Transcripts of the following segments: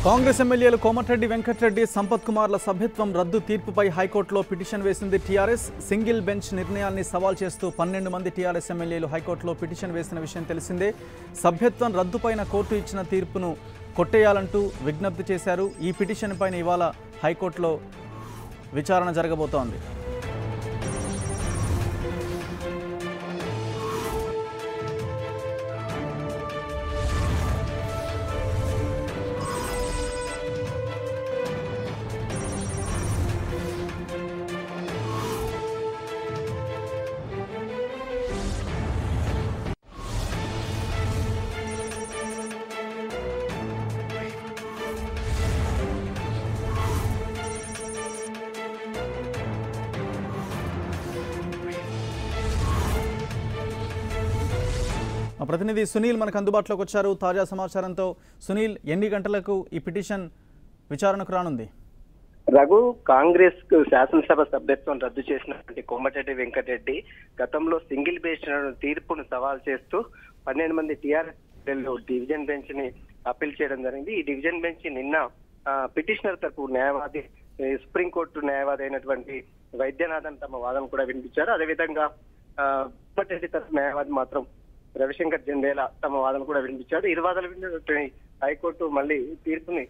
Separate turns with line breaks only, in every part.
కాంగ్రెస్ ఎమ్మెల్యేలు కోమటిరెడ్డి వెంకటరెడ్డి, సంపత్ కుమార్ల సభ్యత్వం రద్దు తీర్పుపై హైకోర్టులో పిటిషన్ వేసింది టీఆర్ఎస్. సింగిల్ బెంచ్ నిర్ణయాన్ని సవాల్ చేస్తూ 12 మంది టీఆర్ఎస్ ఎమ్మెల్యేలు హైకోర్టులో పిటిషన్ వేసిన విషయం తెలిసిందే. సభ్యత్వం రద్దుపైన కోర్టు ఇచ్చిన తీర్పును కొట్టేయాలంటూ విజ్ఞప్తి చేశారు. ఈ పిటిషన్ పైన ఇవాళ హైకోర్టులో విచారణ జరగబోతోంది. ప్రతినిధి సునీల్ మనకు అందుబాటులోకి వచ్చారు తాజా సమాచారంతో. సునీల్, ఎన్ని గంటలకు ఈ పిటిషన్ విచారణకు రానుంది?
రఘు, కాంగ్రెస్ శాసనసభ సభ్యత్వం రద్దు చేసినటువంటి కోమటిరెడ్డి వెంకటరెడ్డి గతంలో సింగిల్ బెంచ్ తీర్పును సవాల్ చేస్తూ 12 మంది టీఆర్ఎస్ డివిజన్ బెంచ్ ని అప్పీల్ చేయడం జరిగింది. ఈ డివిజన్ బెంచ్ నిన్న పిటిషనర్ తరపు న్యాయవాది, సుప్రీంకోర్టు న్యాయవాది అయినటువంటి వైద్యనాథన్ తమ వాదన కూడా వినిపించారు. అదేవిధంగా కోమటిరెడ్డి తరపు న్యాయవాది మాత్రం రవిశంకర్ జందేలా తమ వాదన కూడా వినిపించారు. ఇరు వాదనలు విన్నటువంటి హైకోర్టు మళ్ళీ తీర్పుని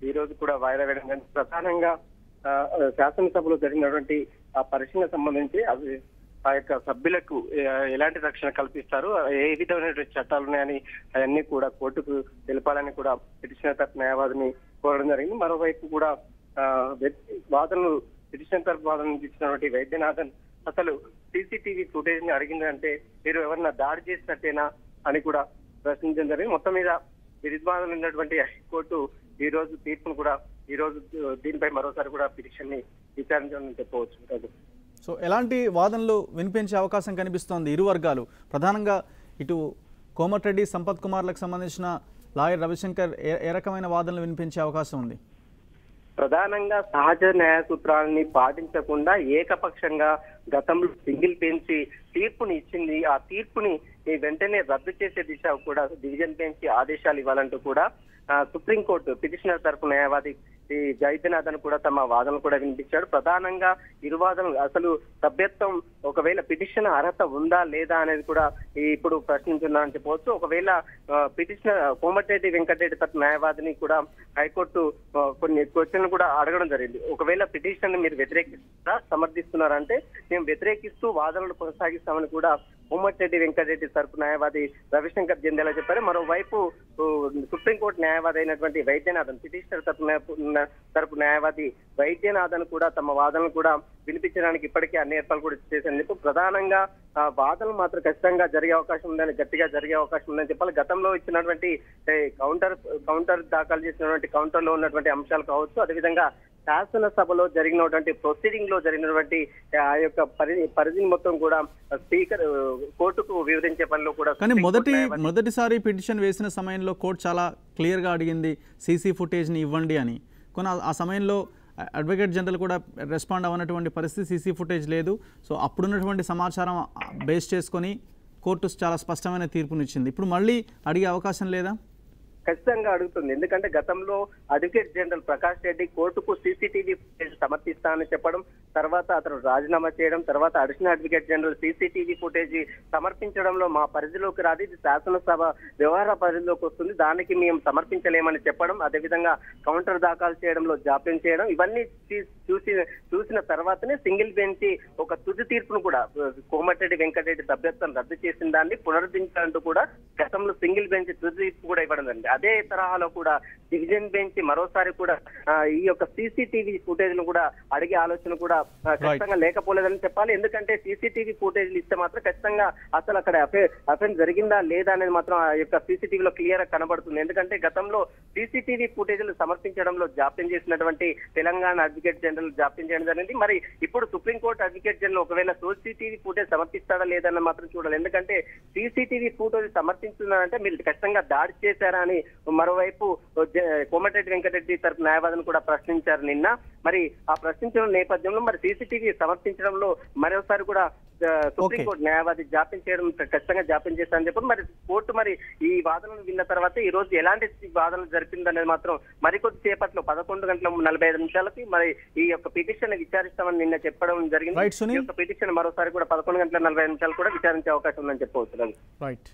ఈ రోజు కూడా వాయిదా వేయడం జరిగింది. ప్రధానంగా శాసనసభలో జరిగినటువంటి ఆ పరిశీలన సంబంధించి అవి ఆ యొక్క సభ్యులకు ఎలాంటి రక్షణ కల్పిస్తారు, ఏ విధమైనటువంటి చట్టాలు ఉన్నాయని అవన్నీ కూడా కోర్టుకు తెలపాలని కూడా పిటిషనర్ తరపు న్యాయవాదిని కోరడం జరిగింది. మరోవైపు కూడా వాదనలు పిటిషనర్ తరపు వాదనలు ఇచ్చినటువంటి వైద్యనాథన్ అసలు సీసీటీవీ ఫుటేజ్ ని అడిగిందంటే మీరు ఎవరన్నా దాడి చేసినట్టేనా అని కూడా ప్రశ్నించడం జరిగింది. మొత్తం మీద విరుద్ధవాదనలు ఉన్నటువంటి హైకోర్టు ఈ రోజు తీర్పును కూడా ఈ రోజు దీనిపై మరోసారి కూడా పిటిషన్ ని విచారించాలని చెప్పవచ్చు.
సో ఎలాంటి వాదనలు వినిపించే అవకాశం కనిపిస్తోంది ఇరు వర్గాలు? ప్రధానంగా ఇటు కోమటిరెడ్డి, సంపత్ కుమార్లకు సంబంధించిన లాయర్ రవిశంకర్ ఏ రకమైన వాదనలు వినిపించే అవకాశం ఉంది?
ప్రధానంగా సహజ న్యాయ సూత్రాలని పాటించకుండా ఏకపక్షంగా గతంలో సింగిల్ బెంచ్ తీర్పుని ఇచ్చింది. ఆ తీర్పుని వెంటనే రద్దు చేసే దిశ కూడా డివిజన్ బెంచ్ ఆదేశాలు ఇవ్వాలంటూ కూడా సుప్రీంకోర్టు పిటిషనర్ తరపు న్యాయవాది వైద్యనాథన్ కూడా తమ వాదనలు కూడా వినిపించాడు. ప్రధానంగా ఇరు వాదనలు అసలు సభ్యత్వం ఒకవేళ పిటిషన్ అర్హత ఉందా లేదా అనేది కూడా ఇప్పుడు ప్రశ్నించున్నారని చెప్పవచ్చు. ఒకవేళ పిటిషనర్ కోమటిరెడ్డి వెంకటరెడ్డి తరపు న్యాయవాదిని కూడా హైకోర్టు కొన్ని క్వశ్చన్లు కూడా అడగడం జరిగింది. ఒకవేళ పిటిషన్ మీరు వ్యతిరేకిస్తారా, సమర్థిస్తున్నారంటే మేము వ్యతిరేకిస్తూ వాదనలు కొనసాగిస్తామని కూడా కోమటిరెడ్డి వెంకటరెడ్డి తరపు న్యాయవాది రవిశంకర్ జందేలా చెప్పారు. మరోవైపు సుప్రీంకోర్టు న్యాయవాది అయినటువంటి వైద్యనాథన్, పిటిషనర్ తరపు న్యాయవాది వైద్యనాథన్ కూడా తమ వాదనలు కూడా వినిపించడానికి ఇప్పటికే అన్ని ఏర్పాట్లు కూడా చేసేందుకు ప్రధానంగా వాదనలు మాత్రం ఖచ్చితంగా జరిగే అవకాశం ఉందని, గట్టిగా జరిగే అవకాశం ఉందని చెప్పాలి. గతంలో ఇచ్చినటువంటి కౌంటర్ దాఖలు చేసినటువంటి కౌంటర్ లో ఉన్నటువంటి అంశాలు కావచ్చు, అదేవిధంగా శాసనసభలో జరిగినటువంటి ప్రొసీడింగ్ లో జరిగినటువంటి ఆ యొక్క పరిధిని మొత్తం కూడా స్పీకర్ కోర్టుకు వివరించే పనిలో కూడా.
కానీ మొదటిసారి పిటిషన్ వేసిన సమయంలో కోర్టు చాలా క్లియర్ గా అడిగింది సీసీ ఫుటేజ్ ని ఇవ్వండి అని. కొన్ని ఆ సమయంలో అడ్వకేట్ జనరల్ కూడా రెస్పాండ్ అవ్వనటువంటి పరిస్థితి, సీసీ ఫుటేజ్ లేదు. సో అప్పుడున్నటువంటి సమాచారం బేస్ చేసుకొని కోర్టు చాలా స్పష్టమైన తీర్పునిచ్చింది. ఇప్పుడు మళ్ళీ అడిగే అవకాశం లేదా?
ఖచ్చితంగా అడుగుతుంది. ఎందుకంటే గతంలో అడ్వకేట్ జనరల్ ప్రకాష్ రెడ్డి కోర్టుకు సీసీటీవీ ఫుటేజ్ సమర్పిస్తానని చెప్పడం, తర్వాత అతను రాజీనామా చేయడం, తర్వాత additional advocate general CCTV footage సమర్పించడంలో మా పరిధిలోకి రాదు, ఇది శాసనసభ వ్యవహార పరిధిలోకి వస్తుంది, దానికి మేము సమర్పించలేమని చెప్పడం, అదేవిధంగా కౌంటర్ దాఖలు చేయడంలో జాప్యం చేయడం, ఇవన్నీ చూసిన తర్వాతనే సింగిల్ బెంచ్ ఒక తుది తీర్పును కూడా కోమటిరెడ్డి వెంకటరెడ్డి సభ్యత్వం రద్దు చేసిన దాన్ని పునరుద్ధరించాలంటూ కూడా గతంలో సింగిల్ బెంచ్ తుది తీర్పు కూడా ఇవ్వడం జరిగింది. అదే తరహాలో కూడా డివిజన్ బెంచ్ మరోసారి కూడా ఈ యొక్క సీసీటీవీ ఫుటేజ్ ను కూడా అడిగే ఆలోచన కూడా ఖచ్చితంగా లేకపోలేదని చెప్పాలి. ఎందుకంటే సీసీటీవీ ఫుటేజ్ ఇస్తే మాత్రం ఖచ్చితంగా అసలు అక్కడ అఫెన్స్ జరిగిందా లేదా అనేది మాత్రం ఆ యొక్క సీసీటీవీలో క్లియర్ గా కనబడుతుంది. ఎందుకంటే గతంలో సీసీటీవీ ఫుటేజ్లు సమర్పించడంలో జాప్యం చేసినటువంటి తెలంగాణ అడ్వకేట్ జనరల్ జాప్యం చేయడం జరిగింది. మరి ఇప్పుడు సుప్రీంకోర్టు అడ్వకేట్ జనరల్ ఒకవేళ సీసీటీవీ ఫుటేజ్ సమర్పిస్తాడా లేదన్న మాత్రం చూడాలి. ఎందుకంటే సీసీటీవీ ఫుటేజ్ సమర్పిస్తున్నారంటే మీరు ఖచ్చితంగా దాడి చేశారా అని మరోవైపు కోమటిరెడ్డి వెంకటరెడ్డి తరపు న్యాయవాదిని కూడా ప్రశ్నించారు నిన్న. మరి ఆ ప్రశ్నించిన నేపథ్యంలో మరి సీసీటీవీ సమర్పించడంలో మరోసారి కూడా సుప్రీంకోర్టు న్యాయవాది జాప్యం చేయడం ఖచ్చితంగా జాప్యం చేస్తారని చెప్పి మరి కోర్టు మరి ఈ వాదనలు విన్న తర్వాత ఈ రోజు ఎలాంటి వాదనలు జరిపిందనేది మాత్రం మరికొద్ది సేపట్లో 11:45 మరి ఈ యొక్క పిటిషన్ విచారిస్తామని నిన్న చెప్పడం జరిగింది. ఈ యొక్క పిటిషన్ మరోసారి కూడా 11:45 కూడా విచారించే అవకాశం ఉందని చెప్పవచ్చు.
రైట్.